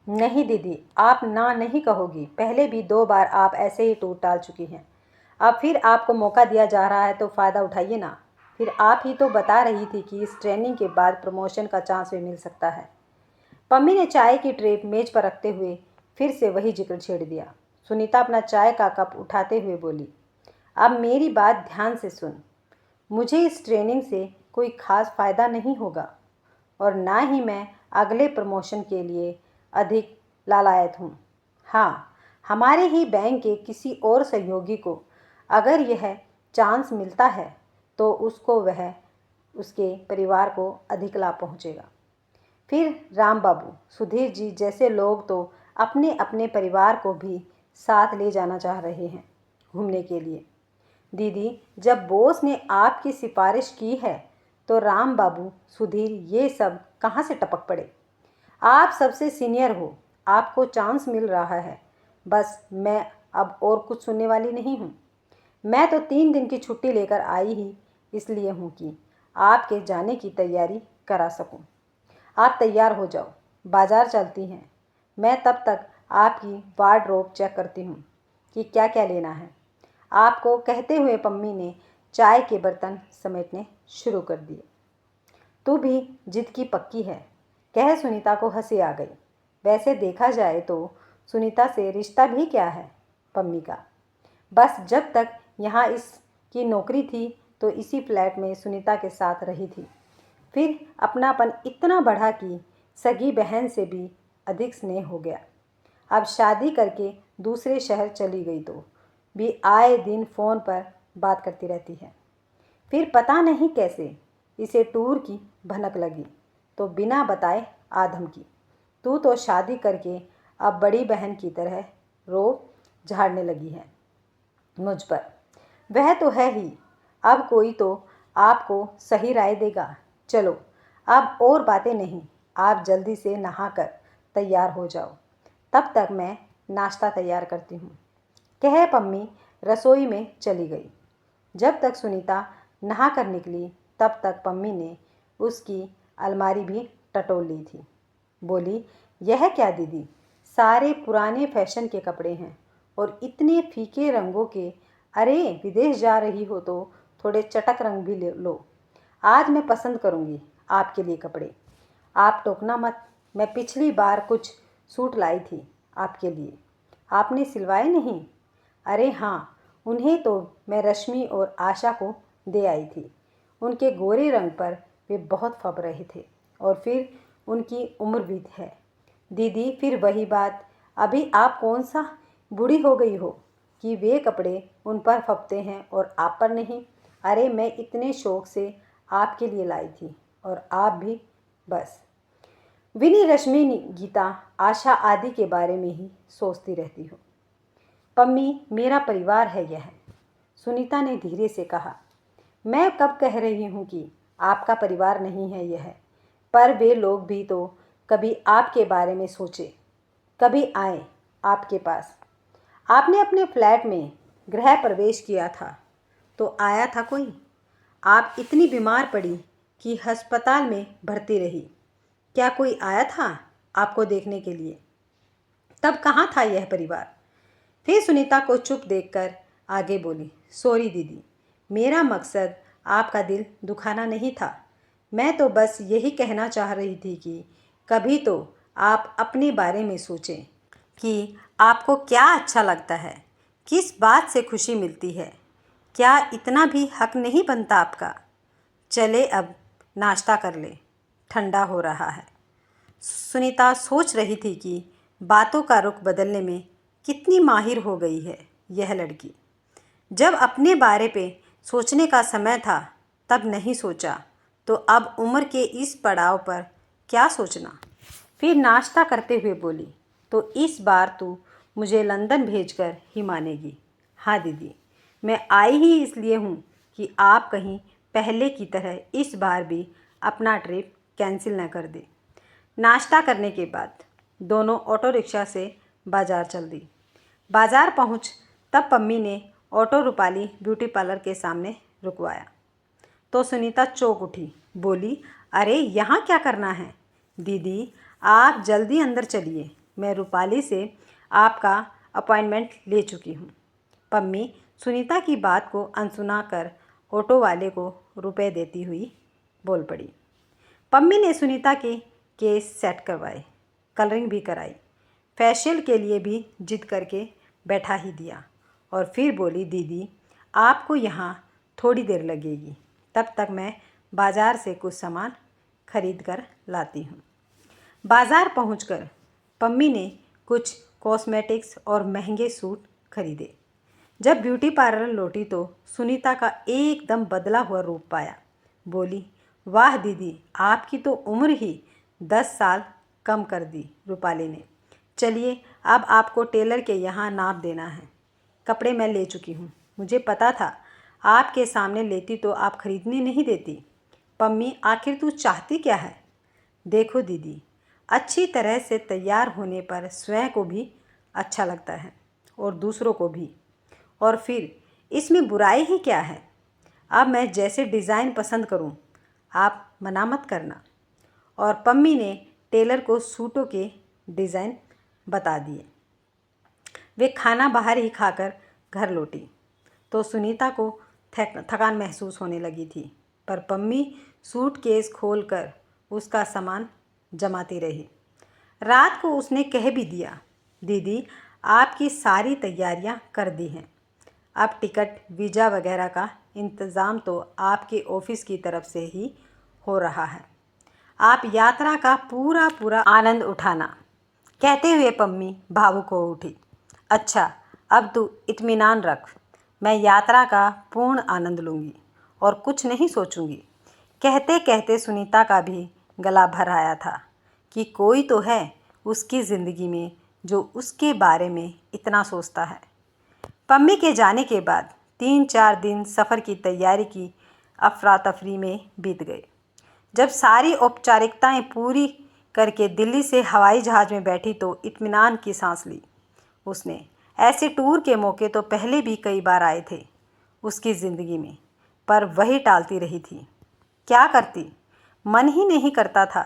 नहीं दीदी, आप ना नहीं कहोगी। पहले भी 2 बार आप ऐसे ही टूट टाल चुकी हैं। अब फिर आपको मौका दिया जा रहा है तो फ़ायदा उठाइए ना। फिर आप ही तो बता रही थी कि इस ट्रेनिंग के बाद प्रमोशन का चांस भी मिल सकता है। पम्मी ने चाय की ट्रे मेज पर रखते हुए फिर से वही जिक्र छेड़ दिया। सुनीता अपना चाय का कप उठाते हुए बोली, अब मेरी बात ध्यान से सुन। मुझे इस ट्रेनिंग से कोई ख़ास फ़ायदा नहीं होगा और ना ही मैं अगले प्रमोशन के लिए अधिक लालायत हूँ। हाँ, हमारे ही बैंक के किसी और सहयोगी को अगर यह चांस मिलता है तो उसको वह उसके परिवार को अधिक लाभ पहुँचेगा। फिर राम बाबू, सुधीर जी जैसे लोग तो अपने अपने परिवार को भी साथ ले जाना चाह रहे हैं घूमने के लिए। दीदी, जब बॉस ने आपकी सिफारिश की है तो राम बाबू, सुधीर ये सब कहाँ से टपक पड़े। आप सबसे सीनियर हो, आपको चांस मिल रहा है। बस मैं अब और कुछ सुनने वाली नहीं हूँ। मैं तो 3 दिन की छुट्टी लेकर आई ही इसलिए हूँ कि आपके जाने की तैयारी करा सकूँ। आप तैयार हो जाओ, बाजार चलती हैं। मैं तब तक आपकी वार्डरोब चेक करती हूँ कि क्या क्या लेना है आपको। कहते हुए पम्मी ने चाय के बर्तन समेटने शुरू कर दिए। तू भी जिद की पक्की है, कह सुनीता को हंसी आ गई। वैसे देखा जाए तो सुनीता से रिश्ता भी क्या है पम्मी का। बस जब तक यहाँ इसकी नौकरी थी तो इसी फ्लैट में सुनीता के साथ रही थी। फिर अपनापन इतना बढ़ा कि सगी बहन से भी अधिक स्नेह हो गया। अब शादी करके दूसरे शहर चली गई तो भी आए दिन फ़ोन पर बात करती रहती है। फिर पता नहीं कैसे इसे टूर की भनक लगी तो बिना बताए आधम की। तू तो शादी करके अब बड़ी बहन की तरह रोब झाड़ने लगी है मुझ पर। वह तो है ही, अब कोई तो आपको सही राय देगा। चलो अब और बातें नहीं, आप जल्दी से नहाकर तैयार हो जाओ। तब तक मैं नाश्ता तैयार करती हूँ, कह पम्मी रसोई में चली गई। जब तक सुनीता नहा कर निकली तब तक पम्मी ने उसकी अलमारी भी टटोल ली थी। बोली, यह क्या दीदी, सारे पुराने फैशन के कपड़े हैं और इतने फीके रंगों के। अरे विदेश जा रही हो तो थोड़े चटक रंग भी ले लो। आज मैं पसंद करूँगी आपके लिए कपड़े। आप टोकना मत, मैं पिछली बार कुछ सूट लाई थी आपके लिए, आपने सिलवाए नहीं। अरे हाँ, उन्हें तो मैं रश्मि और आशा को दे आई थी। उनके गोरे रंग पर वे बहुत फब रहे थे और फिर उनकी उम्र भी है। दीदी फिर वही बात, अभी आप कौन सा बूढ़ी हो गई हो कि वे कपड़े उन पर फबते हैं और आप पर नहीं। अरे मैं इतने शौक से आपके लिए लाई थी और आप भी बस विनी, रश्मि, गीता, आशा आदि के बारे में ही सोचती रहती हो। पम्मी, मेरा परिवार है यह, सुनीता ने धीरे से कहा। मैं कब कह रही हूँ कि आपका परिवार नहीं है यह, पर वे लोग भी तो कभी आपके बारे में सोचे, कभी आए आपके पास। आपने अपने फ्लैट में गृह प्रवेश किया था तो आया था कोई। आप इतनी बीमार पड़ी कि अस्पताल में भर्ती रही, क्या कोई आया था आपको देखने के लिए। तब कहाँ था यह परिवार। फिर सुनीता को चुप देखकर आगे बोली, सॉरी दीदी, मेरा मकसद आपका दिल दुखाना नहीं था। मैं तो बस यही कहना चाह रही थी कि कभी तो आप अपने बारे में सोचें कि आपको क्या अच्छा लगता है, किस बात से खुशी मिलती है। क्या इतना भी हक नहीं बनता आपका। चले अब नाश्ता कर ले, ठंडा हो रहा है। सुनीता सोच रही थी कि बातों का रुख बदलने में कितनी माहिर हो गई है यह लड़की। जब अपने बारे पे सोचने का समय था तब नहीं सोचा तो अब उम्र के इस पड़ाव पर क्या सोचना। फिर नाश्ता करते हुए बोली, तो इस बार तू मुझे लंदन भेजकर ही मानेगी। हाँ दीदी, मैं आई ही इसलिए हूँ कि आप कहीं पहले की तरह इस बार भी अपना ट्रिप कैंसिल न कर दे। नाश्ता करने के बाद दोनों ऑटो रिक्शा से बाज़ार चल दी। बाज़ार पहुँच तब पम्मी ने ऑटो रूपाली ब्यूटी पार्लर के सामने रुकवाया तो सुनीता चौंक उठी। बोली, अरे यहाँ क्या करना है। दीदी आप जल्दी अंदर चलिए, मैं रूपाली से आपका अपॉइंटमेंट ले चुकी हूँ। पम्मी सुनीता की बात को अनसुना कर ऑटो वाले को रुपए देती हुई बोल पड़ी। पम्मी ने सुनीता के केस सेट करवाए, कलरिंग भी कराई, फेशियल के लिए भी जिद करके बैठा ही दिया और फिर बोली, दीदी आपको यहाँ थोड़ी देर लगेगी, तब तक मैं बाज़ार से कुछ सामान खरीद कर लाती हूँ। बाज़ार पहुँचकर पम्मी ने कुछ कॉस्मेटिक्स और महंगे सूट खरीदे। जब ब्यूटी पार्लर लौटी तो सुनीता का एकदम बदला हुआ रूप पाया। बोली, वाह दीदी, आपकी तो उम्र ही 10 साल कम कर दी रूपाली ने। चलिए अब आपको टेलर के यहाँ नाप देना है। कपड़े मैं ले चुकी हूँ, मुझे पता था आपके सामने लेती तो आप खरीदने नहीं देती। पम्मी आखिर तू चाहती क्या है? देखो दीदी, अच्छी तरह से तैयार होने पर स्वयं को भी अच्छा लगता है और दूसरों को भी, और फिर इसमें बुराई ही क्या है? अब मैं जैसे डिज़ाइन पसंद करूं, आप मना मत करना। और पम्मी ने टेलर को सूटों के डिज़ाइन बता दिए। वे खाना बाहर ही खाकर घर लौटी तो सुनीता को थकान महसूस होने लगी थी, पर पम्मी सूटकेस खोलकर उसका सामान जमाती रही। रात को उसने कह भी दिया, दीदी आपकी सारी तैयारियां कर दी हैं, अब टिकट वीज़ा वगैरह का इंतज़ाम तो आपके ऑफिस की तरफ से ही हो रहा है, आप यात्रा का पूरा पूरा आनंद उठाना। कहते हुए पम्मी भावुक हो उठी। अच्छा, अब तू इत्मीनान रख, मैं यात्रा का पूर्ण आनंद लूँगी और कुछ नहीं सोचूंगी। कहते कहते सुनीता का भी गला भर आया था कि कोई तो है उसकी ज़िंदगी में जो उसके बारे में इतना सोचता है। पम्मी के जाने के बाद 3-4 दिन सफ़र की तैयारी की अफरा तफरी में बीत गए। जब सारी औपचारिकताएं पूरी करके दिल्ली से हवाई जहाज़ में बैठी तो इत्मीनान की सांस ली उसने। ऐसे टूर के मौके तो पहले भी कई बार आए थे उसकी ज़िंदगी में, पर वही टालती रही थी। क्या करती, मन ही नहीं करता था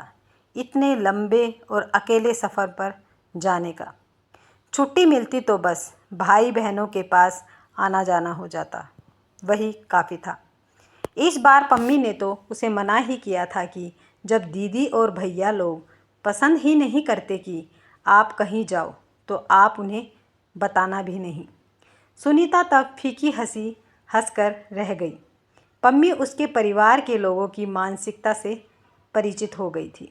इतने लंबे और अकेले सफ़र पर जाने का। छुट्टी मिलती तो बस भाई बहनों के पास आना जाना हो जाता, वही काफ़ी था। इस बार पम्मी ने तो उसे मना ही किया था कि जब दीदी और भैया लोग पसंद ही नहीं करते कि आप कहीं जाओ तो आप उन्हें बताना भी नहीं। सुनीता तब फीकी हंसी हंसकर रह गई। पम्मी उसके परिवार के लोगों की मानसिकता से परिचित हो गई थी,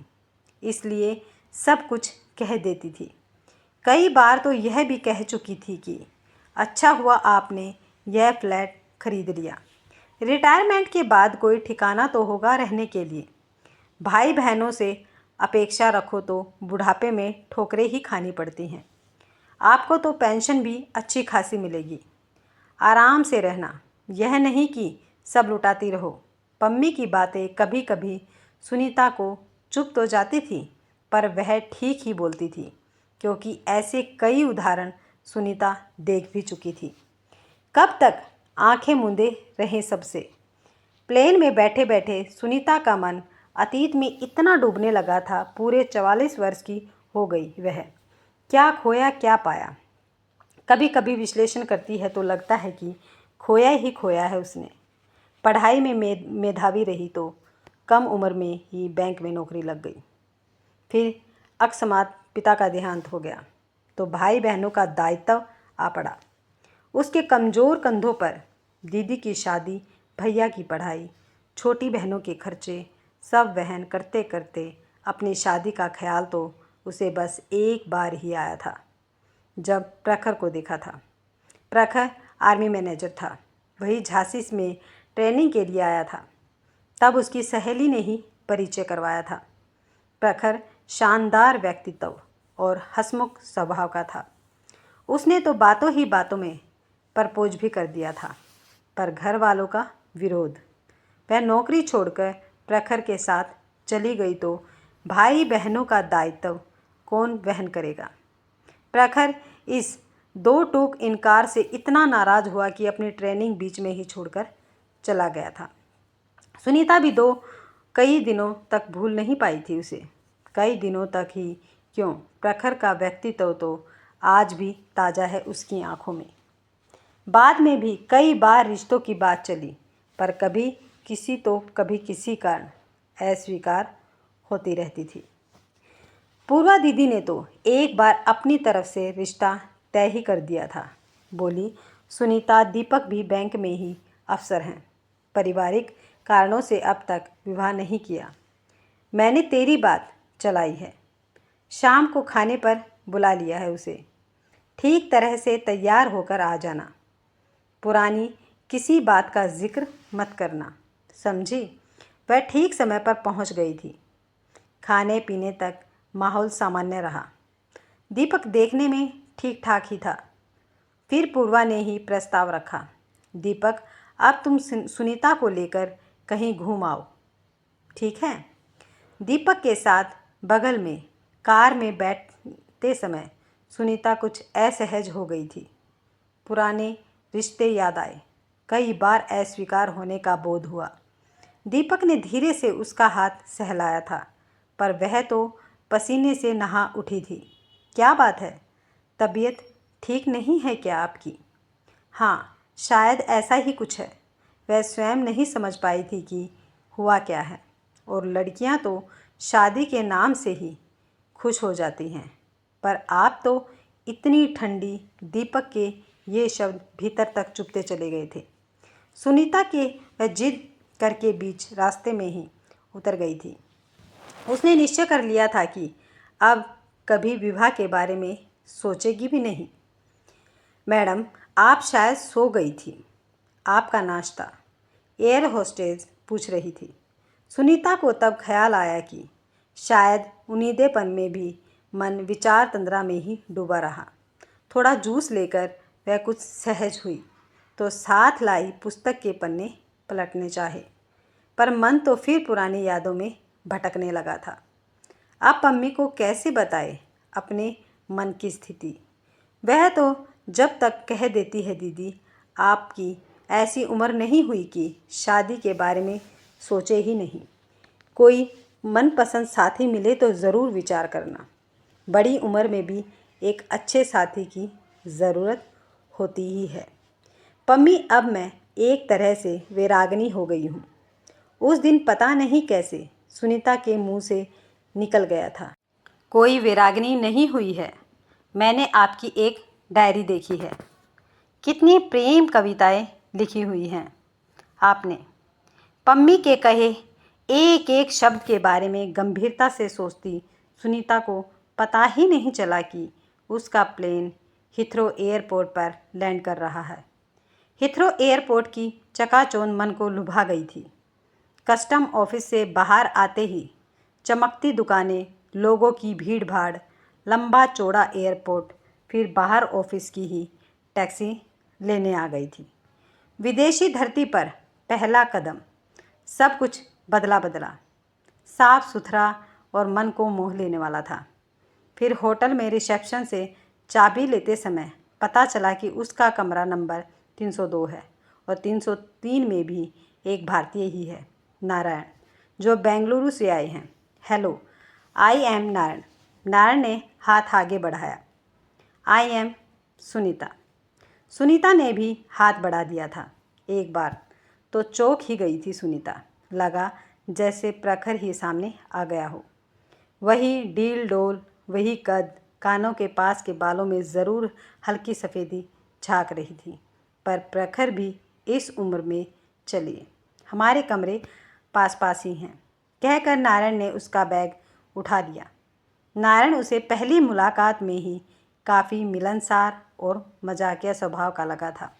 इसलिए सब कुछ कह देती थी। कई बार तो यह भी कह चुकी थी कि अच्छा हुआ आपने यह फ्लैट खरीद लिया, रिटायरमेंट के बाद कोई ठिकाना तो होगा रहने के लिए। भाई बहनों से अपेक्षा रखो तो बुढ़ापे में ठोकरें ही खानी पड़ती हैं। आपको तो पेंशन भी अच्छी खासी मिलेगी, आराम से रहना, यह नहीं कि सब लुटाती रहो। पम्मी की बातें कभी कभी सुनीता को चुप तो जाती थी, पर वह ठीक ही बोलती थी, क्योंकि ऐसे कई उदाहरण सुनीता देख भी चुकी थी। कब तक आंखें मूंदे रहें सबसे। प्लेन में बैठे बैठे सुनीता का मन अतीत में इतना डूबने लगा था, पूरे 44 वर्ष की हो गई वह। क्या खोया क्या पाया। कभी कभी विश्लेषण करती है तो लगता है कि खोया ही खोया है उसने। पढ़ाई में मेधावी रही तो कम उम्र में ही बैंक में नौकरी लग गई। फिर अकस्मात पिता का देहांत हो गया तो भाई बहनों का दायित्व आ पड़ा। उसके कमज़ोर कंधों पर दीदी की शादी, भैया की पढ़ाई, छोटी बहनों के खर्चे सब वहन करते करते अपनी शादी का ख्याल तो उसे बस एक बार ही आया था, जब प्रखर को देखा था। प्रखर आर्मी मैनेजर था, वही झांसी में ट्रेनिंग के लिए आया था। तब उसकी सहेली ने ही परिचय करवाया था। प्रखर शानदार व्यक्तित्व और हंसमुख स्वभाव का था। उसने तो बातों ही बातों में प्रपोज भी कर दिया था, पर घर वालों का विरोध। वह नौकरी छोड़कर प्रखर के साथ चली गई तो भाई बहनों का दायित्व कौन वहन करेगा। प्रखर इस दो टूक इनकार से इतना नाराज़ हुआ कि अपनी ट्रेनिंग बीच में ही छोड़कर चला गया था। सुनीता भी कई दिनों तक भूल नहीं पाई थी उसे, कई दिनों तक ही क्यों, प्रखर का व्यक्तित्व तो आज भी ताज़ा है उसकी आंखों में। बाद में भी कई बार रिश्तों की बात चली, पर कभी किसी तो कभी किसी कारण अस्वीकार होती रहती थी। पूर्वा दीदी ने तो एक बार अपनी तरफ से रिश्ता तय ही कर दिया था। बोली, सुनीता, दीपक भी बैंक में ही अफसर हैं, पारिवारिक कारणों से अब तक विवाह नहीं किया। मैंने तेरी बात चलाई है, शाम को खाने पर बुला लिया है उसे। ठीक तरह से तैयार होकर आ जाना, पुरानी किसी बात का जिक्र मत करना, समझी। वह ठीक समय पर पहुंच गई थी। खाने पीने तक माहौल सामान्य रहा। दीपक देखने में ठीक ठाक ही था। फिर पूर्वा ने ही प्रस्ताव रखा, दीपक, अब तुम सुनीता को लेकर कहीं घूम आओ, ठीक है। दीपक के साथ बगल में कार में बैठते समय सुनीता कुछ असहज हो गई थी। पुराने रिश्ते याद आए, कई बार अस्वीकार होने का बोध हुआ। दीपक ने धीरे से उसका हाथ सहलाया था, पर वह तो पसीने से नहा उठी थी। क्या बात है, तबीयत ठीक नहीं है क्या आपकी? हाँ, शायद ऐसा ही कुछ है। वह स्वयं नहीं समझ पाई थी कि हुआ क्या है। और लड़कियां तो शादी के नाम से ही खुश हो जाती हैं, पर आप तो इतनी ठंडी। दीपक के ये शब्द भीतर तक चुभते चले गए थे। सुनीता के वह जिद करके बीच रास्ते में ही उतर गई थी। उसने निश्चय कर लिया था कि अब कभी विवाह के बारे में सोचेगी भी नहीं। मैडम, आप शायद सो गई थी। आपका नाश्ता, एयर होस्टेस पूछ रही थी। सुनीता को तब ख्याल आया कि शायद उन्नीदेपन में भी मन विचार तंद्रा में ही डूबा रहा। थोड़ा जूस लेकर वह कुछ सहज हुई तो साथ लाई पुस्तक के पन्ने पलटने चाहे, पर मन तो फिर पुरानी यादों में भटकने लगा था। अब पम्मी को कैसे बताए अपने मन की स्थिति? वह तो जब तक कह देती है, दीदी, आपकी ऐसी उम्र नहीं हुई कि शादी के बारे में सोचे ही नहीं। कोई मनपसंद साथी मिले तो ज़रूर विचार करना। बड़ी उम्र में भी एक अच्छे साथी की ज़रूरत होती ही है। पम्मी, अब मैं एक तरह से वैराग्नी हो गई हूँ। उस दिन पता नहीं कैसे सुनीता के मुंह से निकल गया था, कोई वैराग्नी नहीं हुई है। मैंने आपकी एक डायरी देखी है, कितनी प्रेम कविताएं लिखी हुई हैं आपने। पम्मी के कहे एक एक शब्द के बारे में गंभीरता से सोचती सुनीता को पता ही नहीं चला कि उसका प्लेन हिथ्रो एयरपोर्ट पर लैंड कर रहा है। हिथ्रो एयरपोर्ट की चकाचौंध मन को लुभा गई थी। कस्टम ऑफिस से बाहर आते ही चमकती दुकानें, लोगों की भीड़ भाड़, लंबा चौड़ा एयरपोर्ट, फिर बाहर ऑफिस की ही टैक्सी लेने आ गई थी। विदेशी धरती पर पहला कदम, सब कुछ बदला बदला, साफ सुथरा और मन को मोह लेने वाला था। फिर होटल में रिसेप्शन से चाबी लेते समय पता चला कि उसका कमरा नंबर 302 है और 303 में भी एक भारतीय ही है, नारायण, जो बेंगलुरु से आए हैं। Hello, I am Narayan. Narayan ने हाथ आगे बढ़ाया। I am Sunita. सुनीता ने भी हाथ बढ़ा दिया था। एक बार तो चौंक ही गई थी सुनीता। लगा जैसे प्रखर ही सामने आ गया हो। वही डील डोल, वही कद, कानों के पास के बालों में ज़रूर हल्की सफ़ेदी झांक रही थी, पर प्रखर भी इस उम्र में। चलिए, हमारे कमरे पास पास ही हैं, कहकर नारायण ने उसका बैग उठा लिया। नारायण उसे पहली मुलाकात में ही काफ़ी मिलनसार और मजाकिया स्वभाव का लगा था।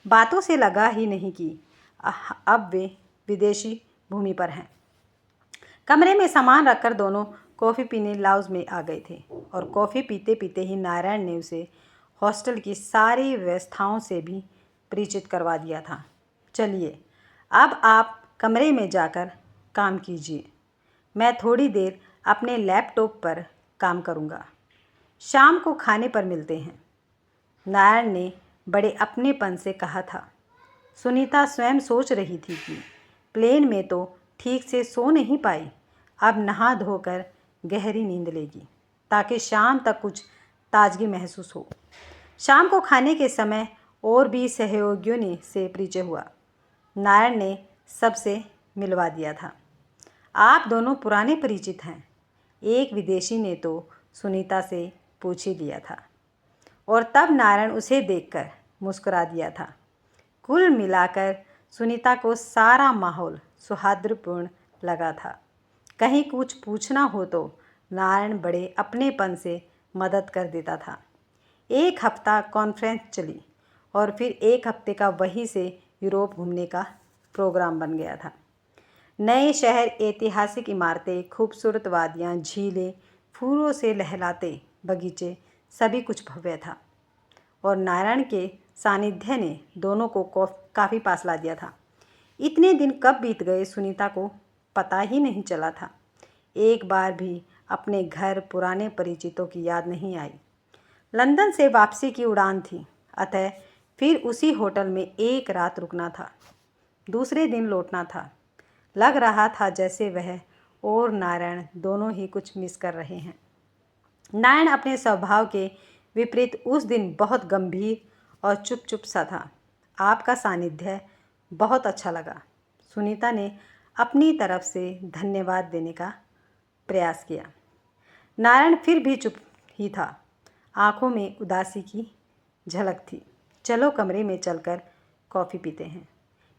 बातों से लगा ही नहीं कि अब वे विदेशी भूमि पर हैं। कमरे में सामान रखकर दोनों कॉफ़ी पीने लाउंज में आ गए थे और कॉफ़ी पीते पीते ही नारायण ने उसे हॉस्टल की सारी व्यवस्थाओं से भी परिचित करवा दिया था। चलिए, अब आप कमरे में जाकर काम कीजिए, मैं थोड़ी देर अपने लैपटॉप पर काम करूँगा। शाम को खाने पर मिलते हैं, नारायण ने बड़े अपनेपन से कहा था। सुनीता स्वयं सोच रही थी कि प्लेन में तो ठीक से सो नहीं पाई, अब नहा धोकर गहरी नींद लेगी। ताकि शाम तक कुछ ताजगी महसूस हो। शाम को खाने के समय और भी सहयोगियों ने से परिचय हुआ। नारायण ने सबसे मिलवा दिया था। आप दोनों पुराने परिचित हैं, एक विदेशी ने तो सुनीता से पूछ ही लिया था। और तब नारायण उसे देखकर मुस्कुरा दिया था। कुल मिलाकर सुनीता को सारा माहौल सौहार्दपूर्ण लगा था। कहीं कुछ पूछना हो तो नारायण बड़े अपनेपन से मदद कर देता था। एक हफ्ता कॉन्फ्रेंस चली और फिर एक हफ्ते का वहीं से यूरोप घूमने का प्रोग्राम बन गया था। नए शहर, ऐतिहासिक इमारतें, खूबसूरत वादियाँ, झीलें, फूलों से लहलाते बगीचे, सभी कुछ भव्य था। और नारायण के सानिध्य ने दोनों को काफ़ी पास ला दिया था। इतने दिन कब बीत गए सुनीता को पता ही नहीं चला था। एक बार भी अपने घर, पुराने परिचितों की याद नहीं आई। लंदन से वापसी की उड़ान थी, अतः फिर उसी होटल में एक रात रुकना था। दूसरे दिन लौटना था। लग रहा था जैसे वह और नारायण दोनों ही कुछ मिस कर रहे हैं। नारायण अपने स्वभाव के विपरीत उस दिन बहुत गंभीर और चुप सा था। आपका सानिध्य बहुत अच्छा लगा। सुनीता ने अपनी तरफ से धन्यवाद देने का प्रयास किया। नारायण फिर भी चुप ही था। आंखों में उदासी की झलक थी। चलो कमरे में चलकर कॉफ़ी पीते हैं,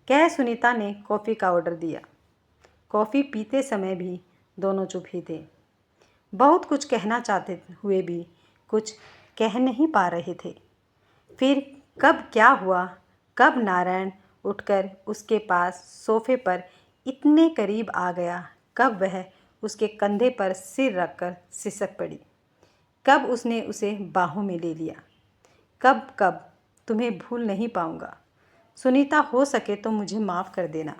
कह सुनीता ने कॉफ़ी का ऑर्डर दिया। कॉफ़ी पीते समय भी दोनों चुप ही थे। बहुत कुछ कहना चाहते हुए भी कुछ कह नहीं पा रहे थे। फिर कब क्या हुआ, कब नारायण उठकर उसके पास सोफे पर इतने करीब आ गया, कब वह उसके कंधे पर सिर रखकर सिसक पड़ी, कब उसने उसे बाहों में ले लिया। कब कब तुम्हें भूल नहीं पाऊंगा सुनीता, हो सके तो मुझे माफ़ कर देना।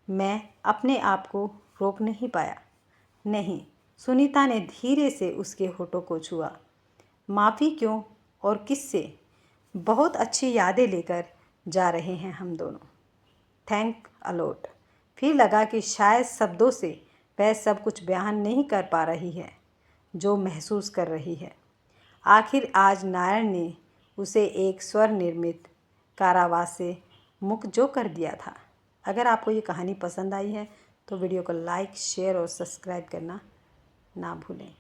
मैं अपने आप को रोक नहीं पाया। नहीं, सुनीता ने धीरे से उसके होठों को छुआ। माफ़ी क्यों और किससे? बहुत अच्छी यादें लेकर जा रहे हैं हम दोनों। Thank a lot. फिर लगा कि शायद शब्दों से वह सब कुछ बयान नहीं कर पा रही है जो महसूस कर रही है। आखिर आज नारायण ने उसे एक स्वर निर्मित कारावास से मुक्त जो कर दिया था। अगर आपको ये कहानी पसंद आई है तो वीडियो को लाइक, शेयर और सब्सक्राइब करना ना भूलें।